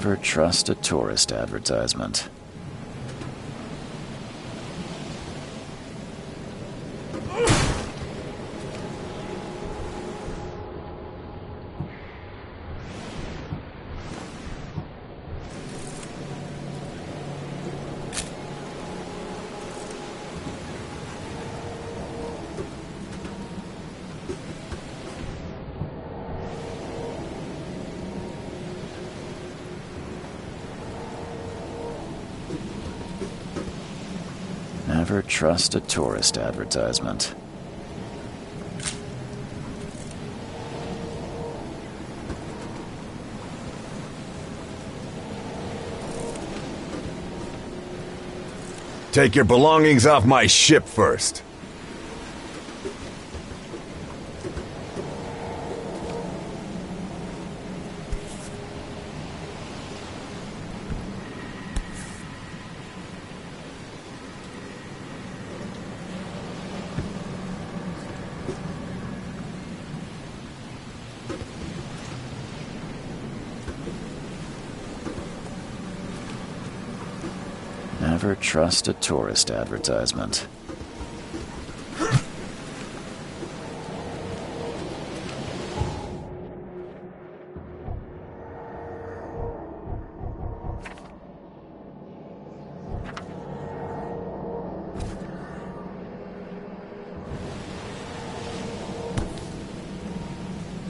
Never trust a tourist advertisement. Never trust a tourist advertisement. Take your belongings off my ship first. Never trust a tourist advertisement.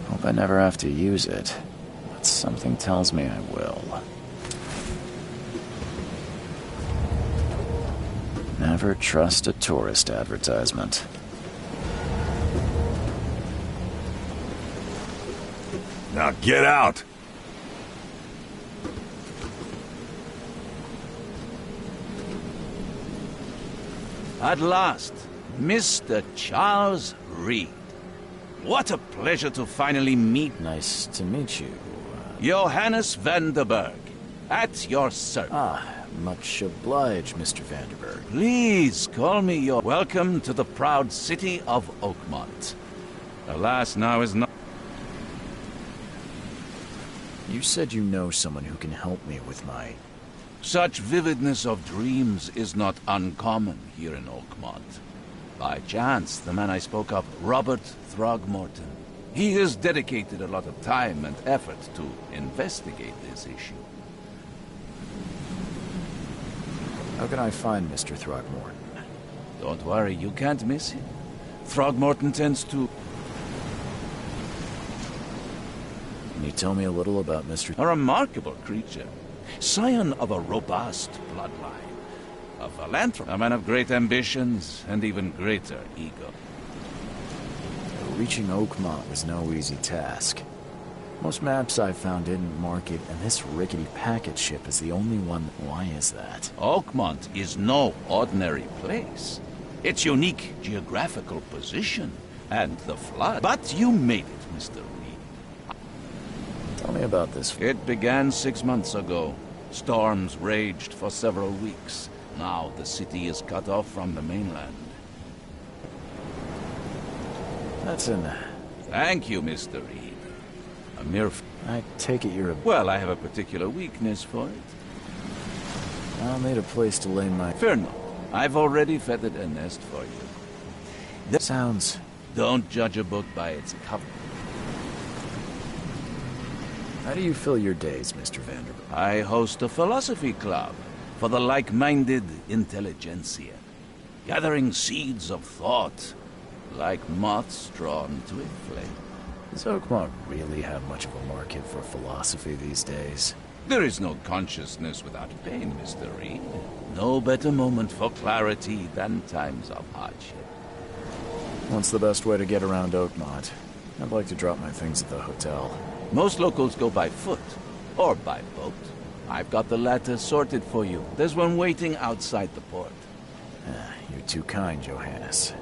Hope I never have to use it, but something tells me I will. Never trust a tourist advertisement. Now get out! At last, Mr. Charles Reed. What a pleasure to finally meet Nice to meet you. Johannes Vanderberg. At your service. Much obliged, Mr. Vanderberg. Please call me your... Welcome to the proud city of Oakmont. Alas, now is not... You said you know someone who can help me with my... Such vividness of dreams is not uncommon here in Oakmont. By chance, the man I spoke of, Robert Throgmorton. He has dedicated a lot of time and effort to investigate this issue. How can I find Mr. Throgmorton? Don't worry, you can't miss him. Throgmorton tends to... Can you tell me a little about Mr. A remarkable creature. Scion of a robust bloodline. A philanthropist. A man of great ambitions and even greater ego. Reaching Oakmont was no easy task. Most maps I've found didn't mark it, and this rickety packet ship is the only one. Why is that? Oakmont is no ordinary place. Its unique geographical position and the flood. But you made it, Mr. Reed. Tell me about this. It began 6 months ago. Storms raged for several weeks. Now the city is cut off from the mainland. That's an... Thank you, Mr. Reed. A mere... I take it you're a... Well, I have a particular weakness for it. I'll need a place to lay my... Fear not. I've already feathered a nest for you. That sounds... Don't judge a book by its cover. How do you fill your days, Mr. Vanderbilt? I host a philosophy club for the like-minded intelligentsia, gathering seeds of thought like moths drawn to a flame. Does Oakmont really have much of a market for philosophy these days? There is no consciousness without pain, Mr. Reed. No better moment for clarity than times of hardship. What's the best way to get around Oakmont? I'd like to drop my things at the hotel. Most locals go by foot, or by boat. I've got the latter sorted for you. There's one waiting outside the port. You're too kind, Johannes.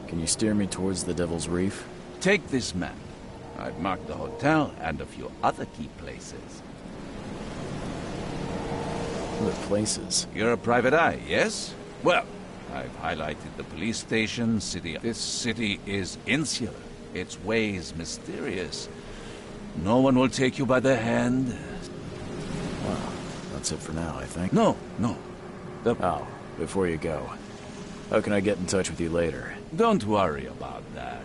Can you steer me towards the Devil's Reef? Take this map. I've marked the hotel and a few other key places. What places? You're a private eye, yes? Well, I've highlighted the police station, city. This city is insular, its ways mysterious. No one will take you by the hand. That's it for now, I think. No, no. Oh, before you go, how can I get in touch with you later? Don't worry about that.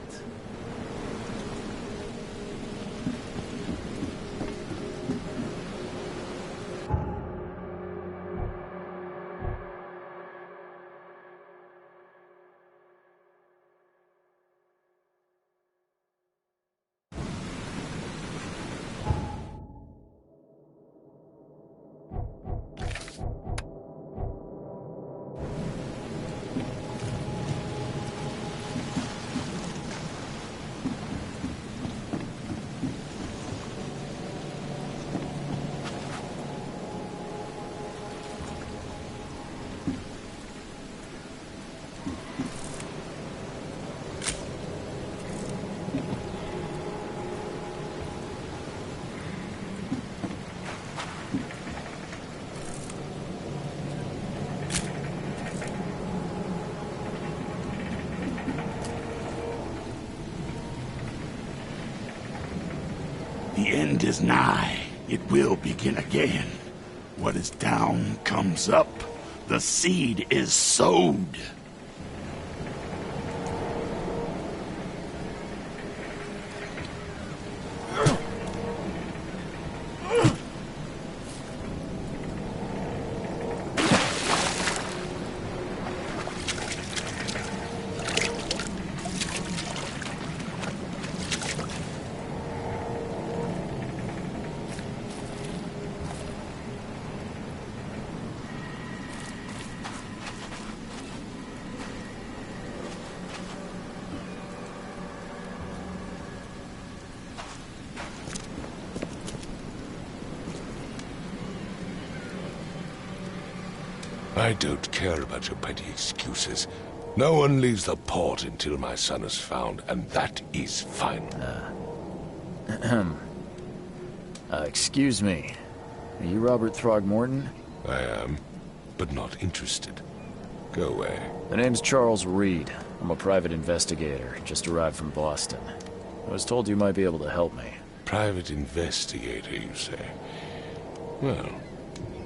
The end is nigh. It will begin again. What is down comes up. The seed is sowed. I don't care about your petty excuses. No one leaves the port until my son is found, and that is final. Excuse me. Are you Robert Throgmorton? I am, but not interested. Go away. The name's Charles Reed. I'm a private investigator, just arrived from Boston. I was told you might be able to help me. Private investigator, you say? Well,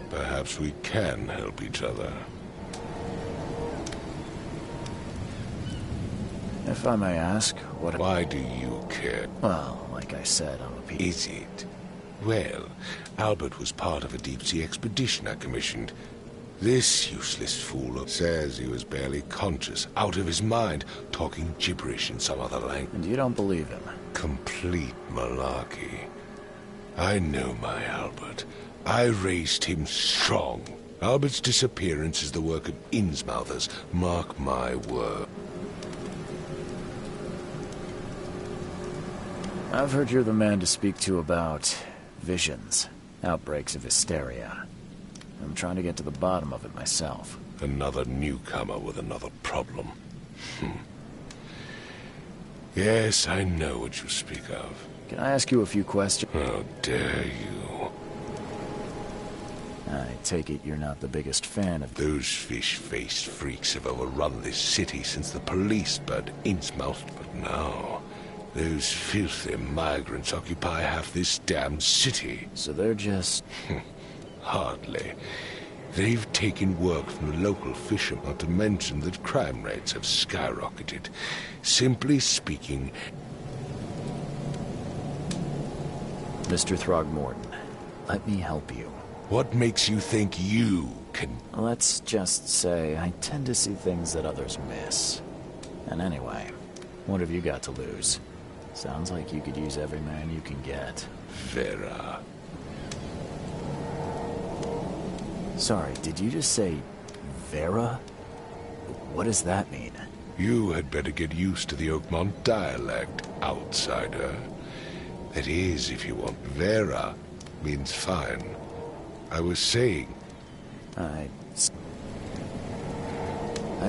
perhaps we can help each other. If I may ask, what... Why do you care? Well, like I said, I'm a pe... Is it? Well, Albert was part of a deep-sea expedition I commissioned. This useless fool says he was barely conscious, out of his mind, talking gibberish in some other language. And you don't believe him? Complete malarkey. I know my Albert. I raised him strong. Albert's disappearance is the work of Innsmouthers, mark my word. I've heard you're the man to speak to about visions, outbreaks of hysteria. I'm trying to get to the bottom of it myself. Another newcomer with another problem. Yes, I know what you speak of. Can I ask you a few questions? How dare you? I take it you're not the biggest fan of... Those fish-faced freaks have overrun this city since the police burned Innsmouth, but now... those filthy migrants occupy half this damned city. So they're just... Hardly. They've taken work from the local fishermen, not to mention that crime rates have skyrocketed. Simply speaking... Mr. Throgmorton, let me help you. What makes you think you can... Let's just say I tend to see things that others miss. And anyway, what have you got to lose? Sounds like you could use every man you can get. Vera. Sorry, did you just say Vera? What does that mean? You had better get used to the Oakmont dialect, outsider. That is, if you want. Vera means fine. I was saying... I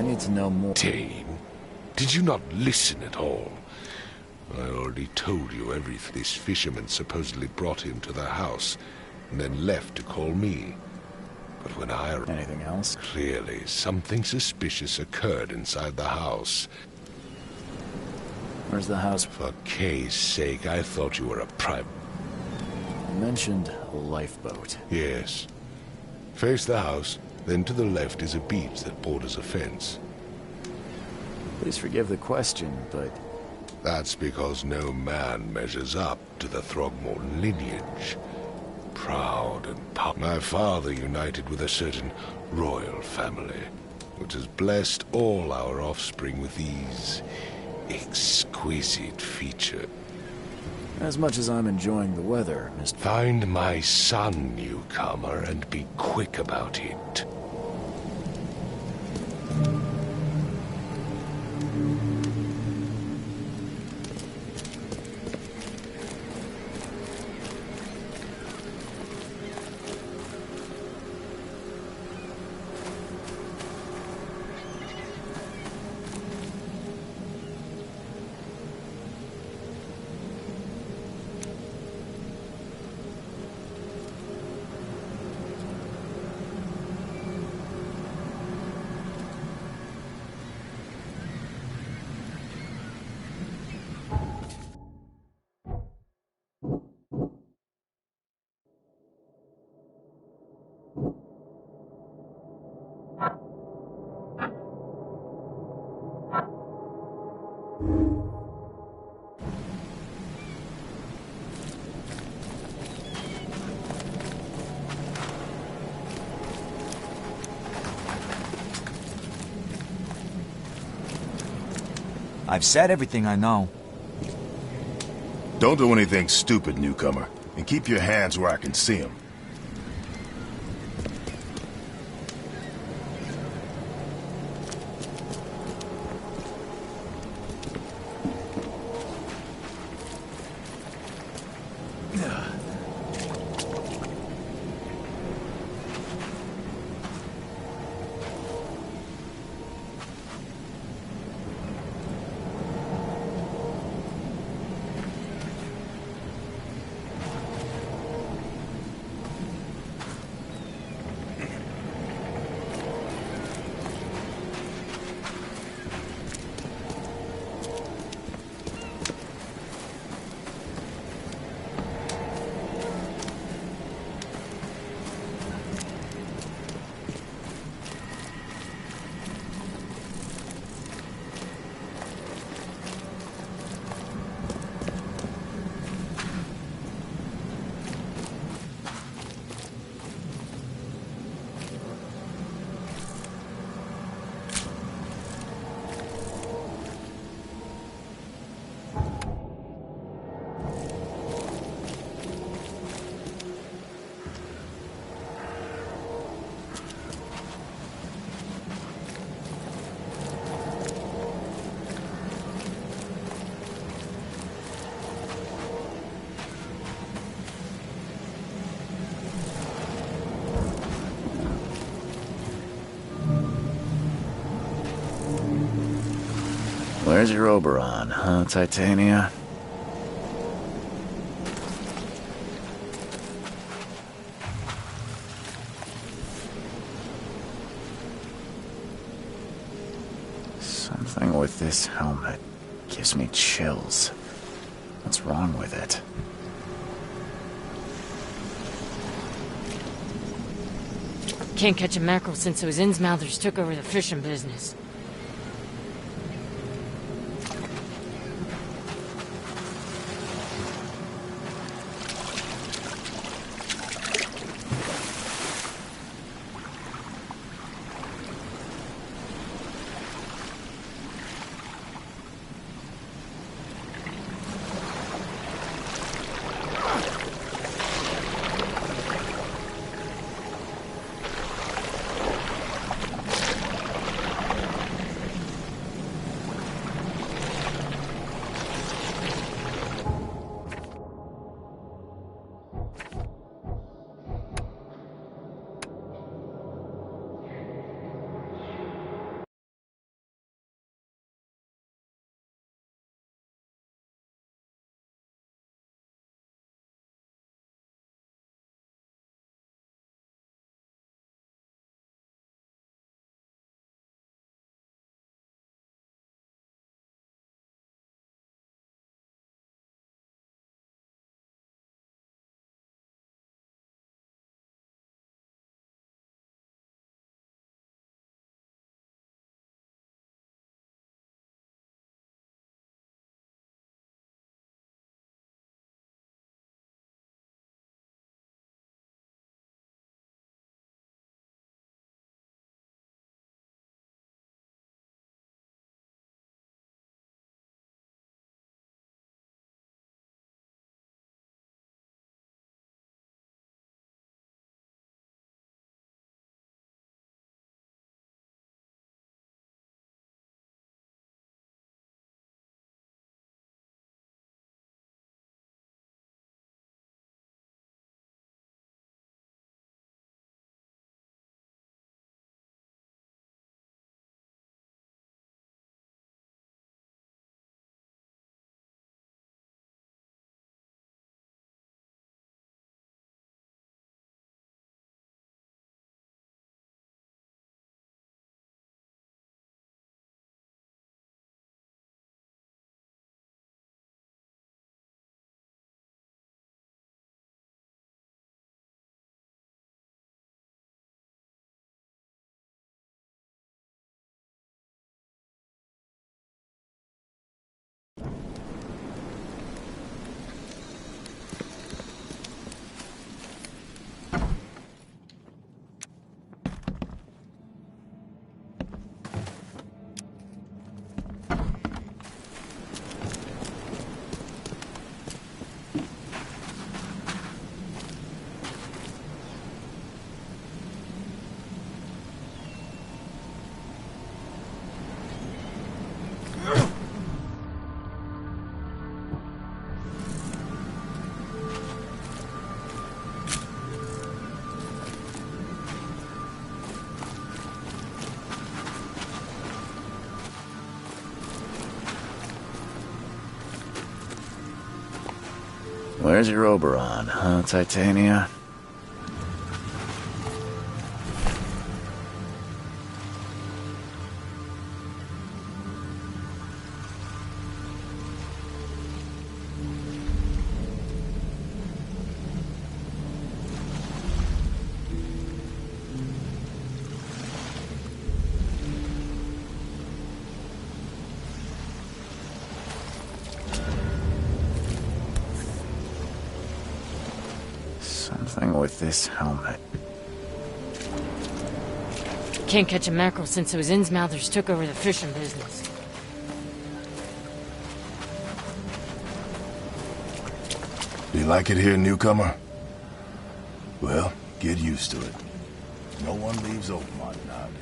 need to know more. Dane, did you not listen at all? I already told you everything. This fisherman supposedly brought him to the house, and then left to call me. But when I... Anything else? Clearly, something suspicious occurred inside the house. Where's the house? For Kay's sake, I thought you were a private... You mentioned a lifeboat. Yes. Face the house, then to the left is a beach that borders a fence. Please forgive the question, but That's because no man measures up to the Throgmorton lineage. Proud and powerful. My father united with a certain royal family, which has blessed all our offspring with these exquisite features. as much as I'm enjoying the weather, Mr. Find my son, newcomer, and be quick about it. I've said everything I know. Don't do anything stupid, newcomer. And keep your hands where I can see them. Where's your Oberon, huh, Titania? Something with this helmet gives me chills. What's wrong with it? Can't catch a mackerel since those Innsmouthers took over the fishing business. Where's your Oberon, huh, Titania? Something with this helmet. Can't catch a mackerel since those Innsmouthers took over the fishing business. Do you like it here, newcomer? Well, get used to it. No one leaves Oakmont nowadays.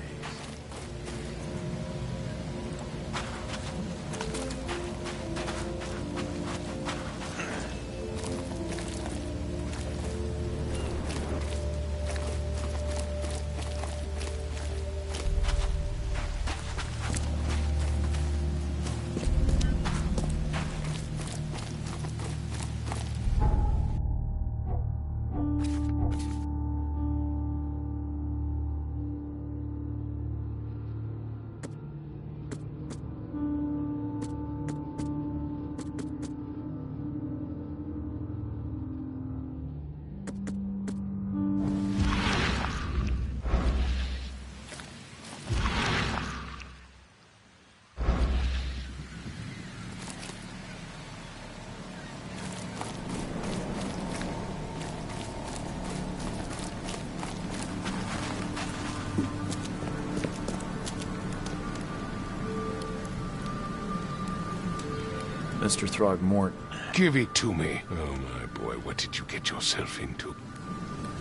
Mr. Throgmorton. Give it to me. Oh, my boy, what did you get yourself into?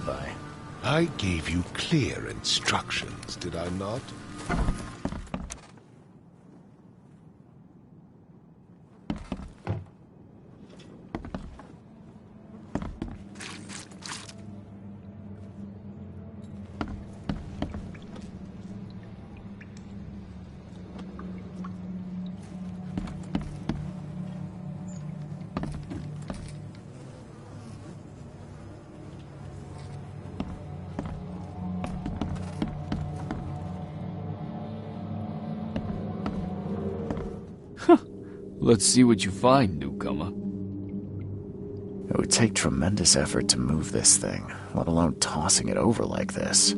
Bye. I gave you clear instructions, did I not? Let's see what you find, newcomer. It would take tremendous effort to move this thing, let alone tossing it over like this.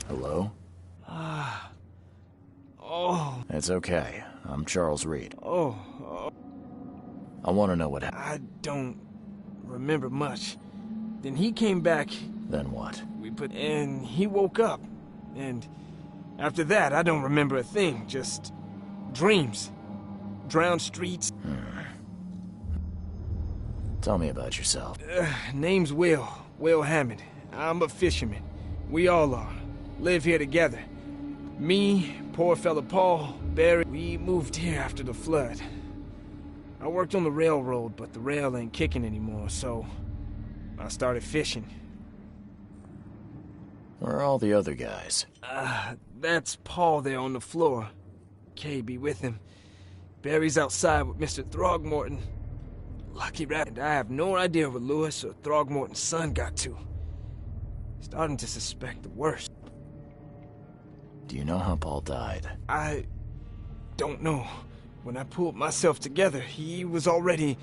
Hello? Oh. It's okay. I'm Charles Reed. Oh. I want to know what happened. I don't remember much. Then he came back. Then what? And he woke up. And after that, I don't remember a thing. Just dreams. Drowned streets. Tell me about yourself. Name's Will. Will Hammond. I'm a fisherman. We all are. Live here together. Me, poor fella Paul, Barry, we moved here after the flood. I worked on the railroad, but the rail ain't kicking anymore, so I started fishing. Where are all the other guys? That's Paul there on the floor. Kay be with him. Barry's outside with Mr. Throgmorton. Lucky rat, and I have no idea what Lewis or Throgmorton's son got to. Starting to suspect the worst. Do you know how Paul died? I don't know. When I pulled myself together, he was already...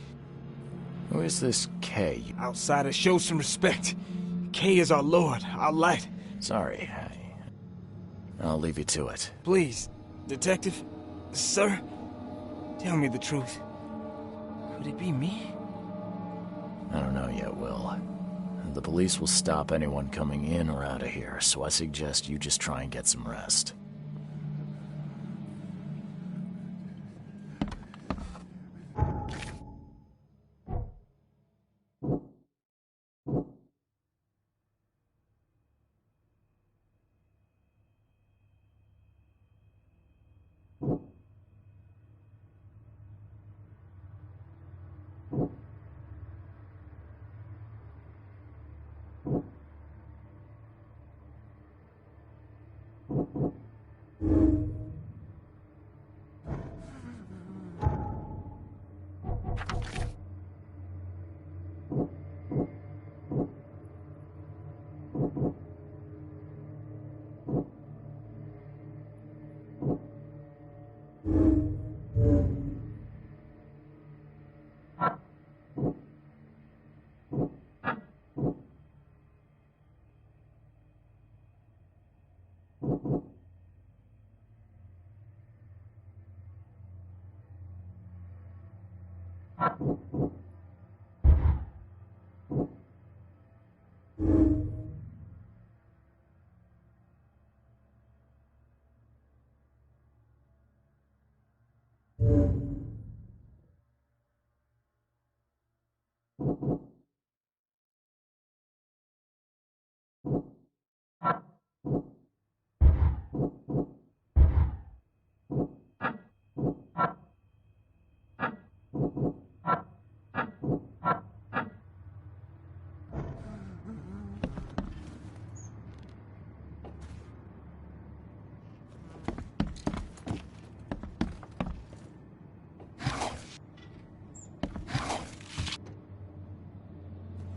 Who is this Kay? Outsider, show some respect. Kay is our lord, our light. Sorry, I'll leave you to it. Please, detective, sir, tell me the truth. Could it be me? I don't know yet, Will. The police will stop anyone coming in or out of here, so I suggest you just try and get some rest.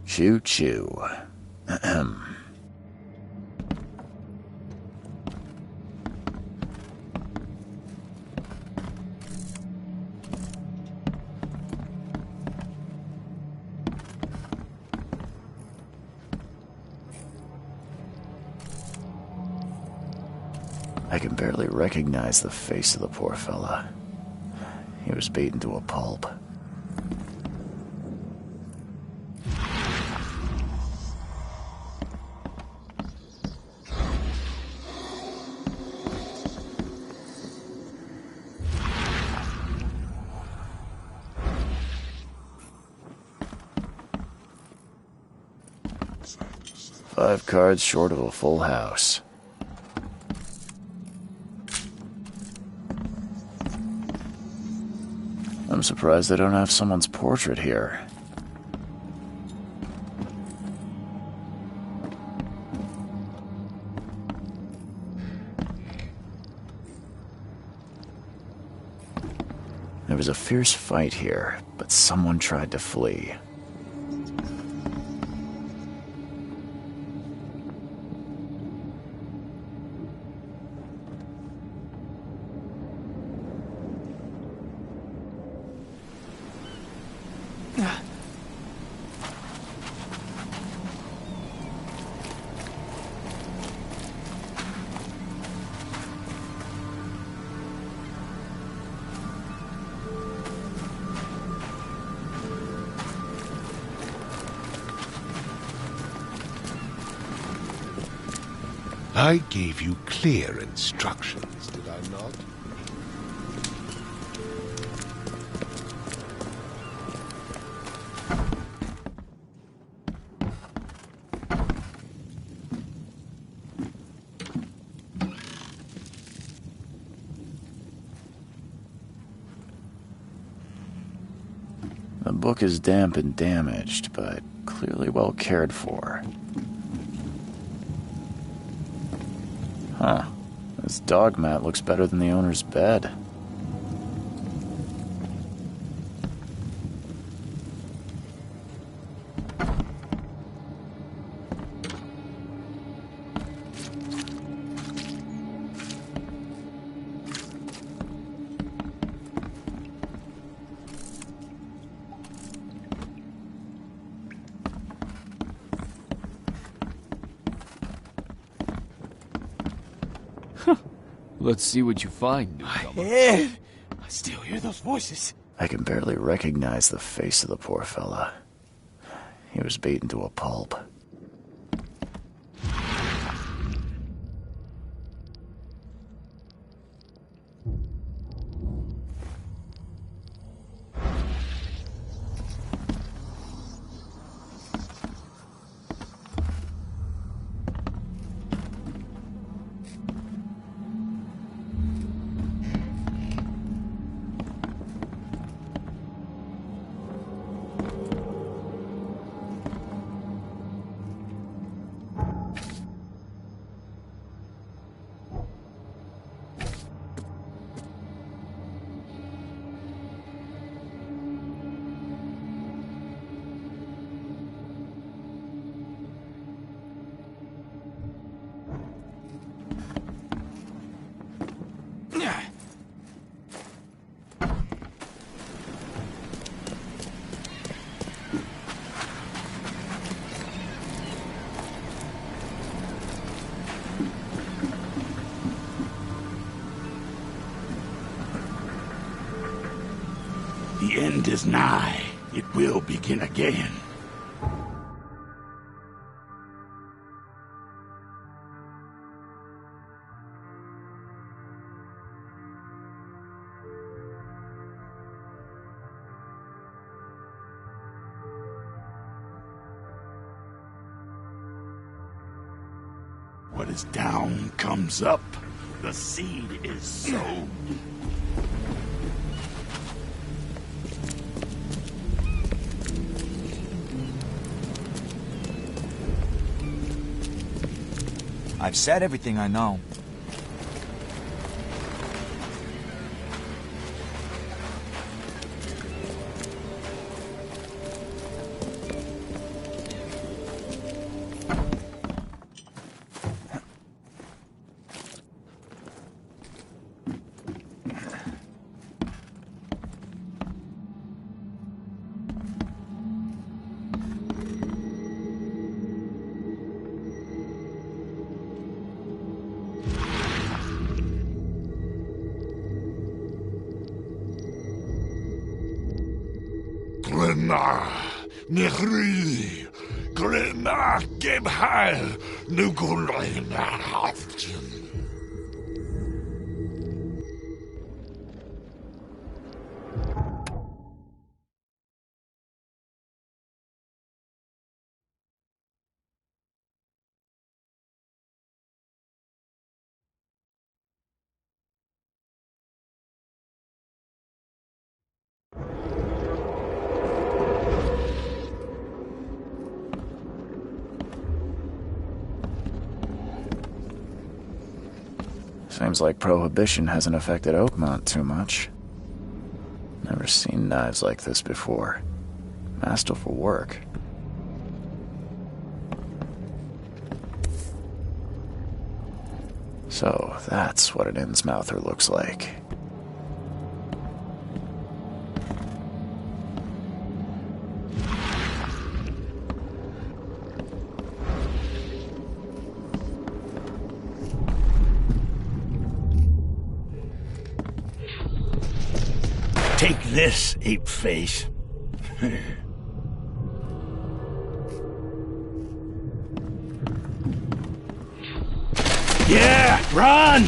Choo-choo. Ahem. 'I can barely recognize the face of the poor fella. He was beaten to a pulp. Five cards short of a full house. I'm surprised I don't have someone's portrait here. There was a fierce fight here, but someone tried to flee. I gave you clear instructions, did I not? The book is damp and damaged, but clearly well cared for. Huh. This dog mat looks better than the owner's bed. Let's see what you find, newcomer. I still hear those voices. I can barely recognize the face of the poor fella. He was beaten to a pulp. The end is nigh. It will begin again. What is down comes up. The seed is sown. I've said everything I know. Nechri, Grena, Gebheil, Nukulina Haftin. Seems like Prohibition hasn't affected Oakmont too much. Never seen knives like this before. Masterful work. So, that's what an Innsmouther looks like. Take this, ape face. Yeah, run!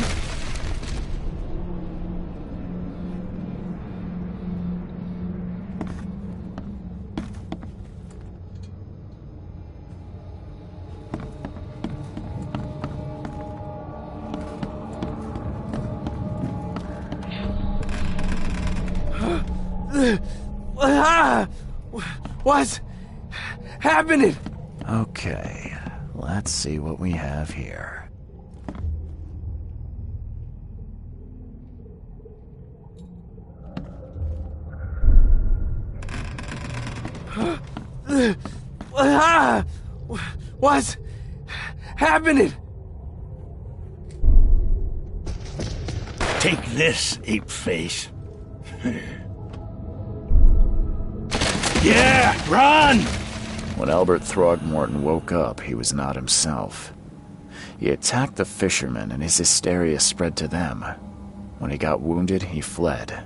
What's happening? Okay, let's see what we have here. What's happening? Take this, ape face. Yeah, run! When Albert Throgmorton woke up, he was not himself. He attacked the fishermen, and his hysteria spread to them. When he got wounded, he fled.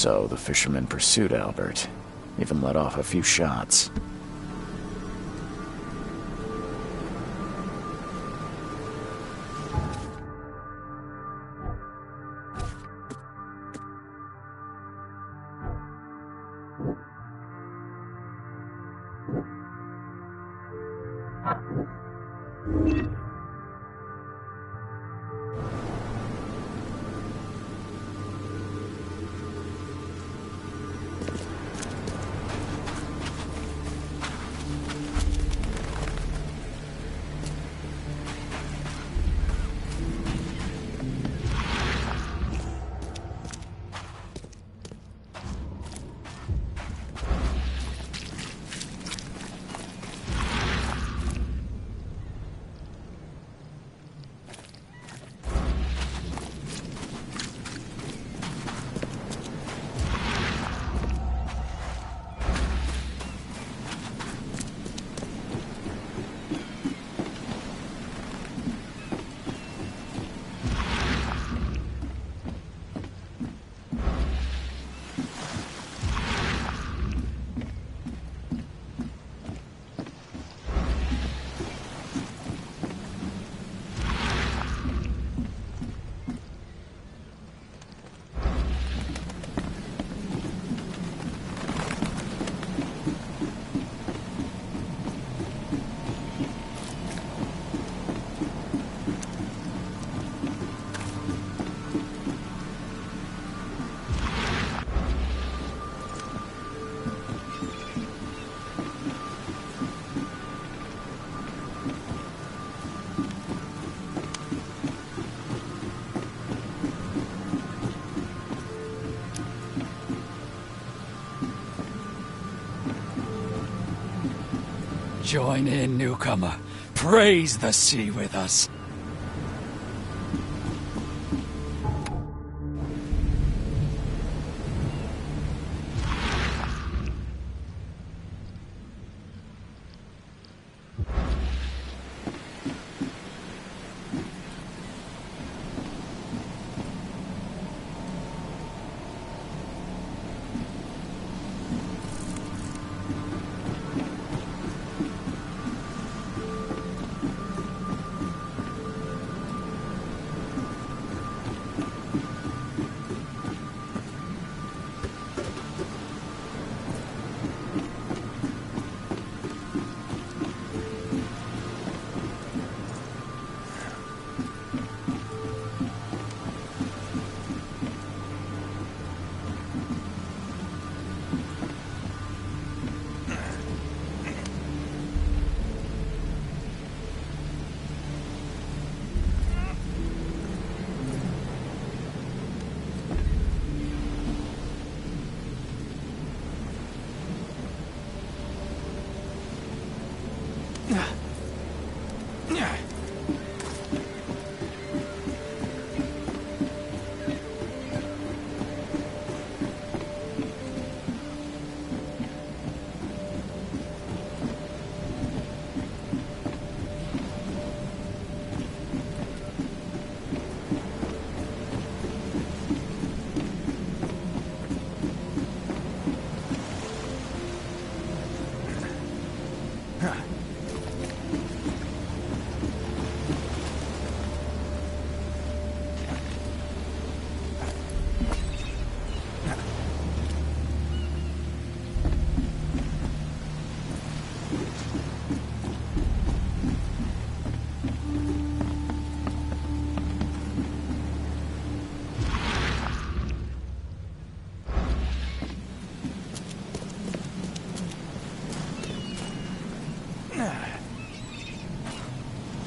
So the fisherman pursued Albert, even let off a few shots. Join in, newcomer. Praise the sea with us.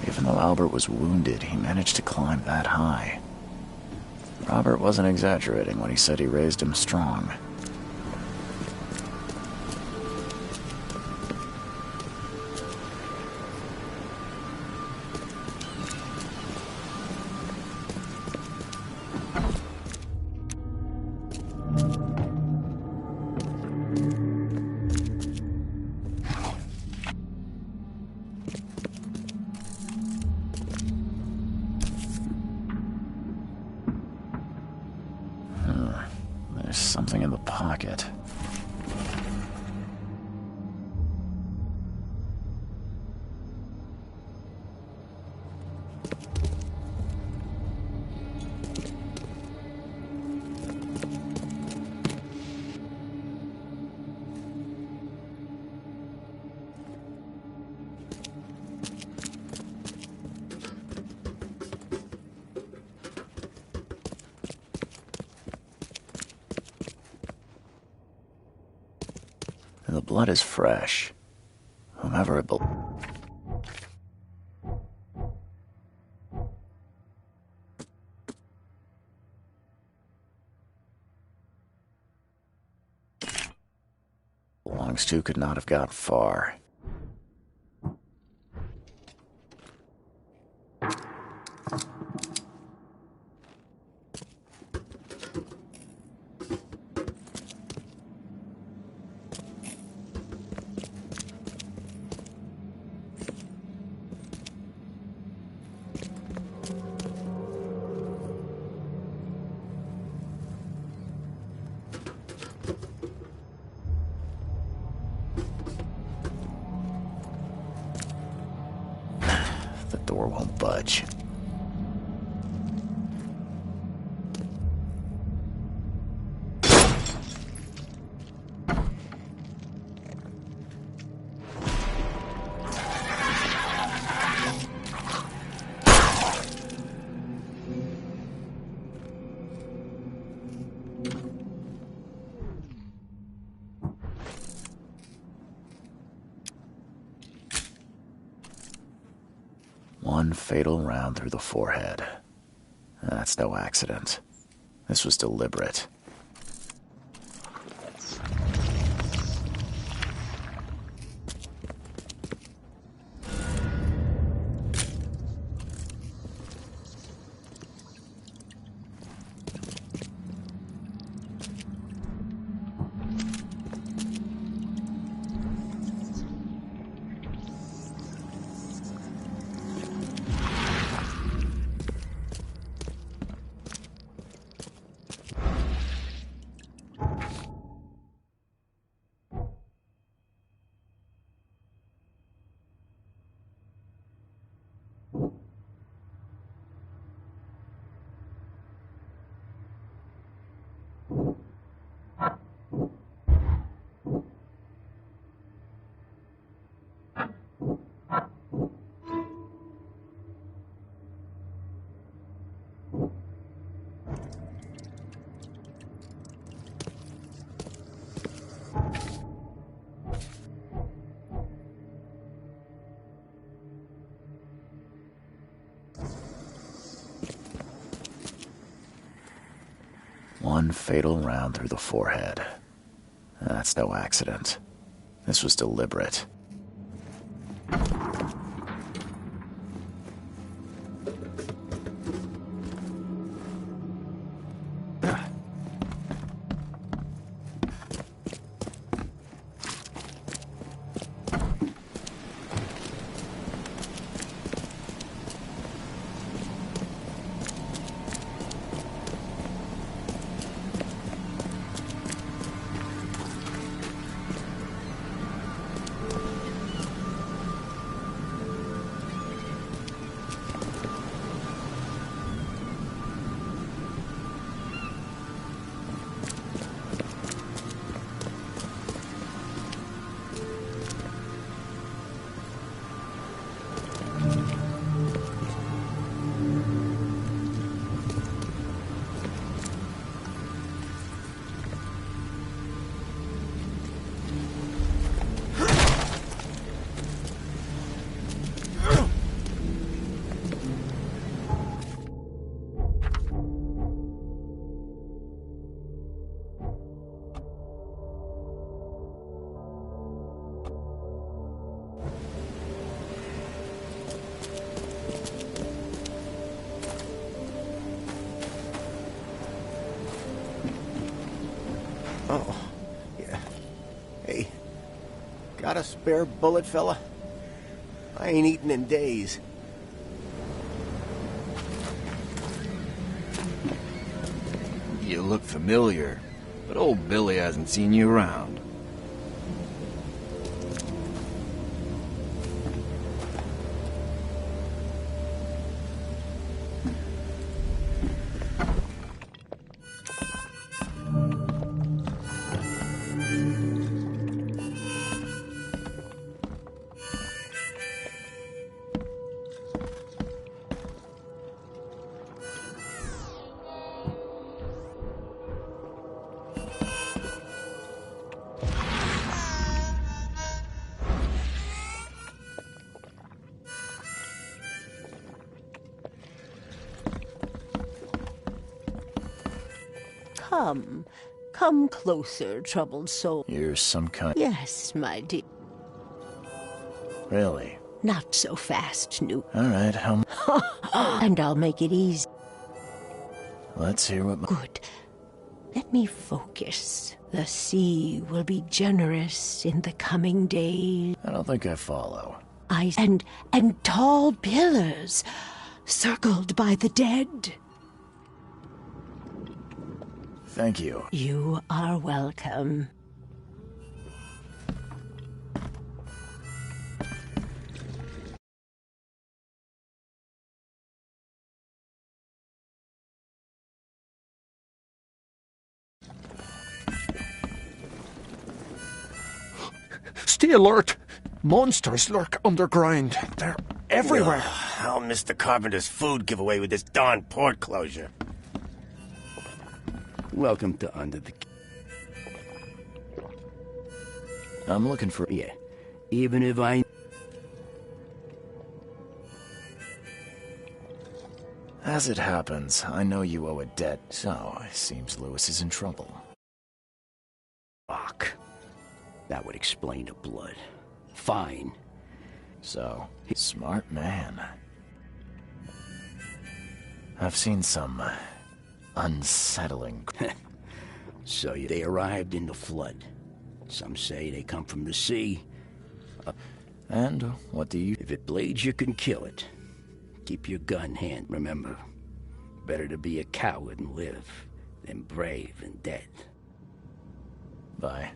Even though Albert was wounded, he managed to climb that high. Robert wasn't exaggerating when he said he raised him strong. There's something in the pocket. The blood is fresh. Whomever it belongs to could not have got far. The door won't budge. One fatal round through the forehead. That's no accident. This was deliberate. One fatal round through the forehead. That's no accident. This was deliberate. Got a spare bullet, fella? I ain't eaten in days. You look familiar, but old Billy hasn't seen you around. Come closer, troubled soul. You're some kind... Yes, my dear. Really? Not so fast, New. All right, how... And I'll make it easy. Let's hear what... Good. Let me focus. The sea will be generous in the coming days. I don't think I follow. Ice and tall pillars, circled by the dead. Thank you. You are welcome. Stay alert! Monsters lurk underground. They're everywhere. I'll miss the carpenter's food giveaway with this darn port closure. Welcome to Under the... I'm looking for... Yeah, even if I... As it happens, I know you owe a debt, so it seems Lewis is in trouble. Fuck. That would explain the blood. Fine. So, smart man. I've seen some... unsettling. So they arrived in the flood. Some say they come from the sea. And what do you... If it bleeds, you can kill it. Keep your gun hand. Remember, better to be a coward and live than brave and dead. Bye.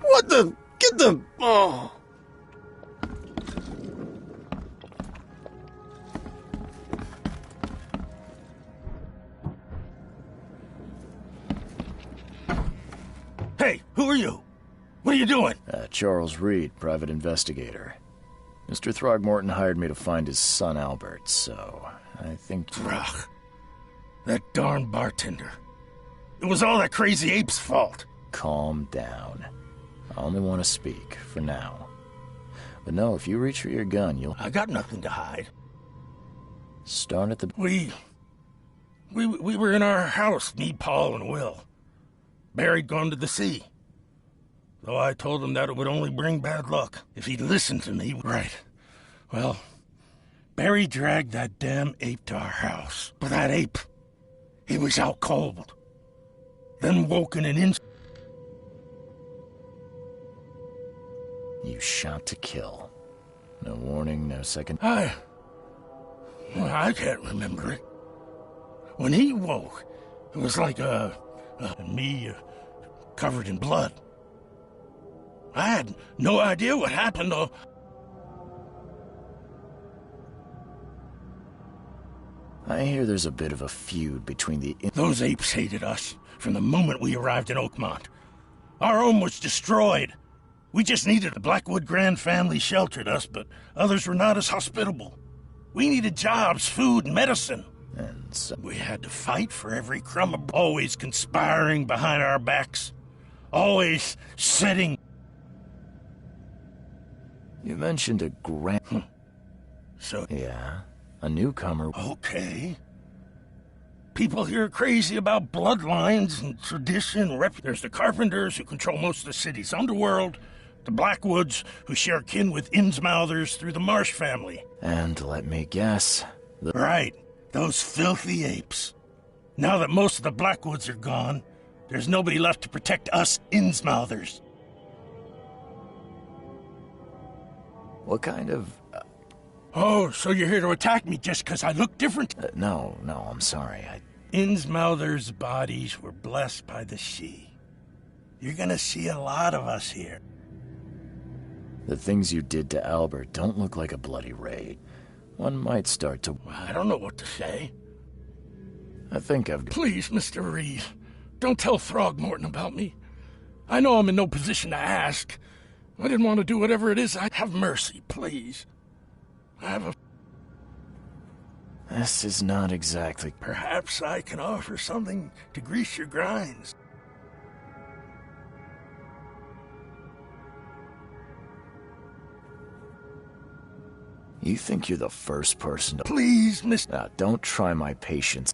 What the... Get the... Oh... Hey, who are you? What are you doing? Charles Reed, private investigator. Mr. Throgmorton hired me to find his son Albert, so I think... Throg. That darn bartender. It was all that crazy ape's fault. Calm down. I only want to speak, for now. But no, if you reach for your gun, you'll... I got nothing to hide. Start at the... We were in our house, me, Paul, and Will. Barry'd gone to the sea. Though I told him that it would only bring bad luck if he'd listened to me. Right. Well, Barry dragged that damn ape to our house. But that ape, he was out cold. Then woke in an instant. You shot to kill. No warning, no second... I can't remember it. When he woke, it was like me covered in blood. I had no idea what happened, though. I hear there's a bit of a feud between the... Those apes hated us from the moment we arrived in Oakmont. Our home was destroyed. We just needed... The Blackwood Grand family sheltered us, but others were not as hospitable. We needed jobs, food, and medicine. And so... We had to fight for every crumb of... Always conspiring behind our backs. Always setting... You mentioned a grand... So... Yeah, a newcomer... Okay. People here are crazy about bloodlines and tradition. There's the Carpenters, who control most of the city's underworld. The Blackwoods, who share kin with Innsmouthers through the Marsh family. And let me guess... Right. Those filthy apes. Now that most of the Blackwoods are gone, there's nobody left to protect us Innsmouthers. What kind of... Oh, so you're here to attack me just because I look different? No, I'm sorry. Innsmouthers' bodies were blessed by the sea. You're gonna see a lot of us here. The things you did to Albert don't look like a bloody raid. One might start to... I don't know what to say. I think I've... Please, Mr. Reed, don't tell Throgmorton about me. I know I'm in no position to ask. I didn't want to do whatever it is. Have mercy, please. I have a... This is not exactly... Perhaps I can offer something to grease your grinds. You think you're the first person to... Please, Mr... don't try my patience.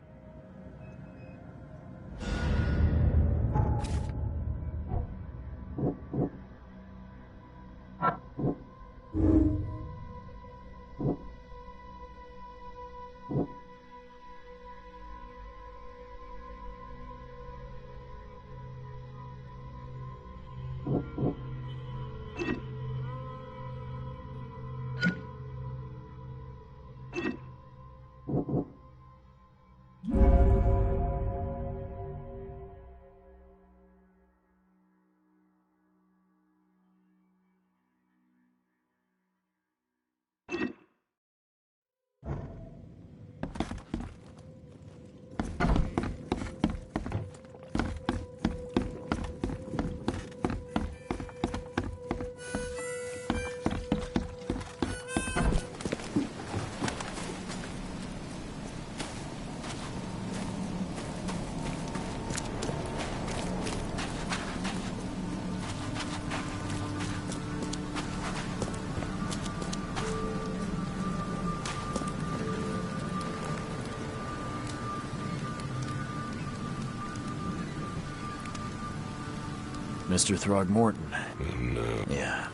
Mr. Throgmorton. No. Yeah.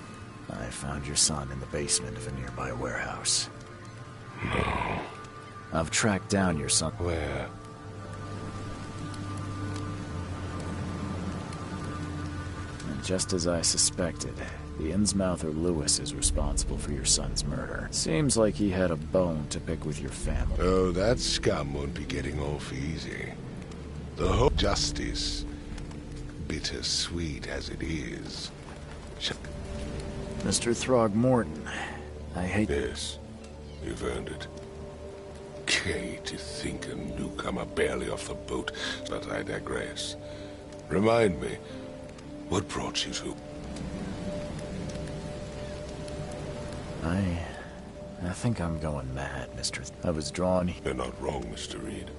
I found your son in the basement of a nearby warehouse. No. I've tracked down your son. Where? And just as I suspected, the Innsmouther Lewis is responsible for your son's murder. Seems like he had a bone to pick with your family. Oh, that scum won't be getting off easy. The whole justice, bittersweet as it is. Mr. Throgmorton, I hate... Yes, you've earned it. Okay, to think a newcomer barely off the boat, but I digress. Remind me, what brought you to... I think I'm going mad, Mr. I was drawn... You're not wrong, Mr. Reed.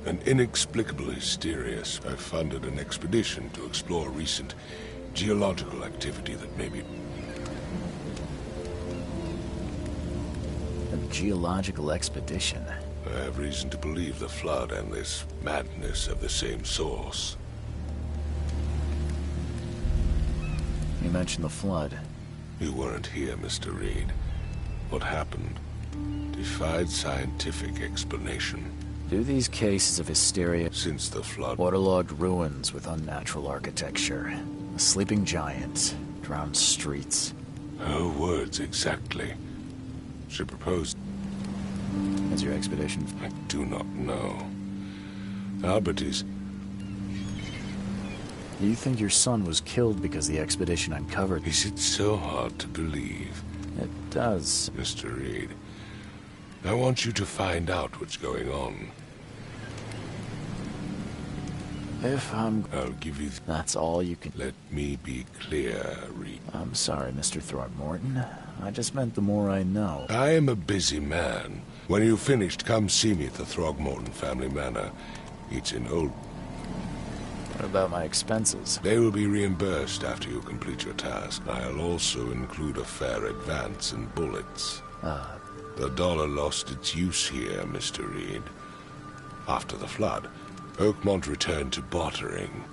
An inexplicable hysteria. I funded an expedition to explore recent geological activity that may be... A geological expedition? I have reason to believe the flood and this madness have the same source. You mentioned the flood. You weren't here, Mr. Reed. What happened defied scientific explanation. Do these cases of hysteria... Since the flood... Waterlogged ruins with unnatural architecture. A sleeping giant. Drowned streets. Her words exactly. She proposed... As your expedition... I do not know. Albert is... You think your son was killed because the expedition uncovered... Is it so hard to believe? It does. Mr. Reed, I want you to find out what's going on. If I'm... I'll give you... That's all you can... Let me be clear, Reed. I'm sorry, Mr. Throgmorton. I just meant the more I know. I am a busy man. When you've finished, come see me at the Throgmorton family manor. It's in Old... What about my expenses? They will be reimbursed after you complete your task. I'll also include a fair advance in bullets. The dollar lost its use here, Mr. Reed. After the flood, Oakmont returned to bartering.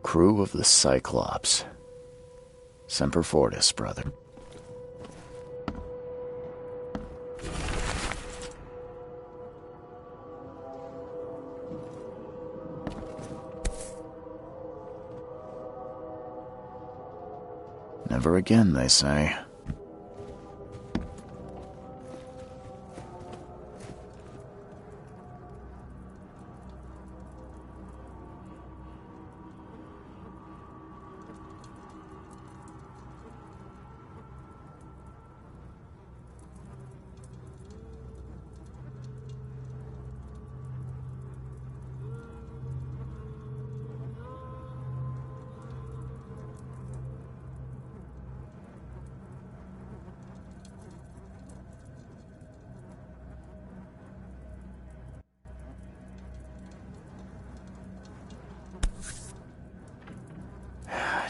Crew of the Cyclops. Semper Fortis, brother. Never again, they say.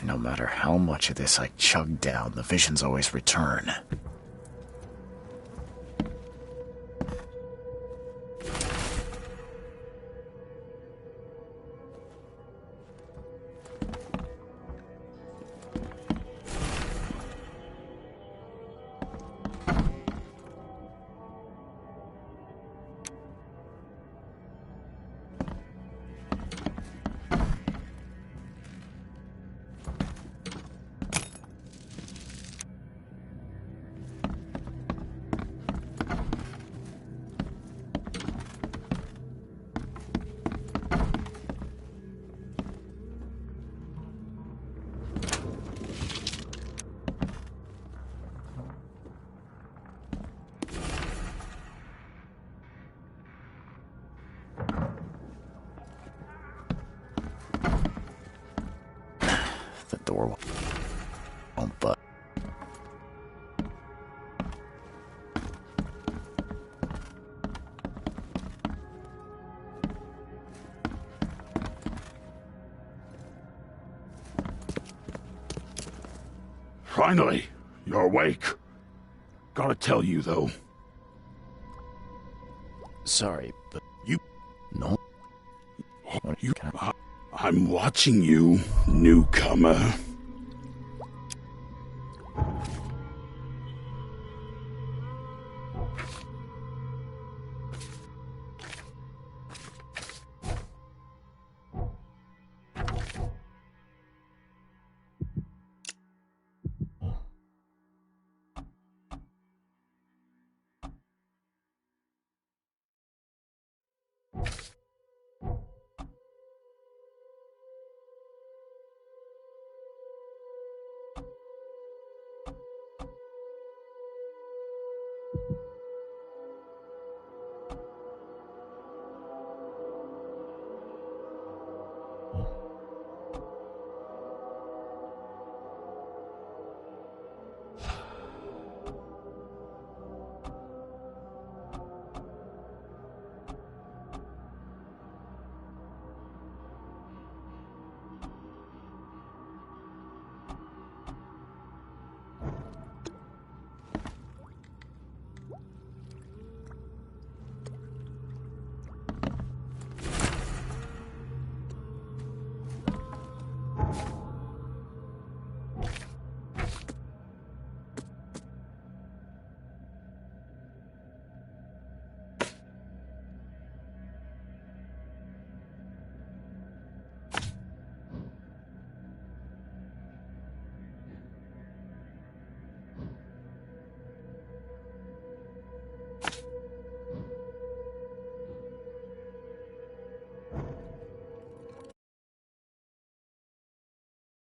No matter how much of this I chug down, the visions always return. The door won't budge. Finally, you're awake. Gotta tell you, though. Sorry, but... You... No. You... I'm watching you, newcomer.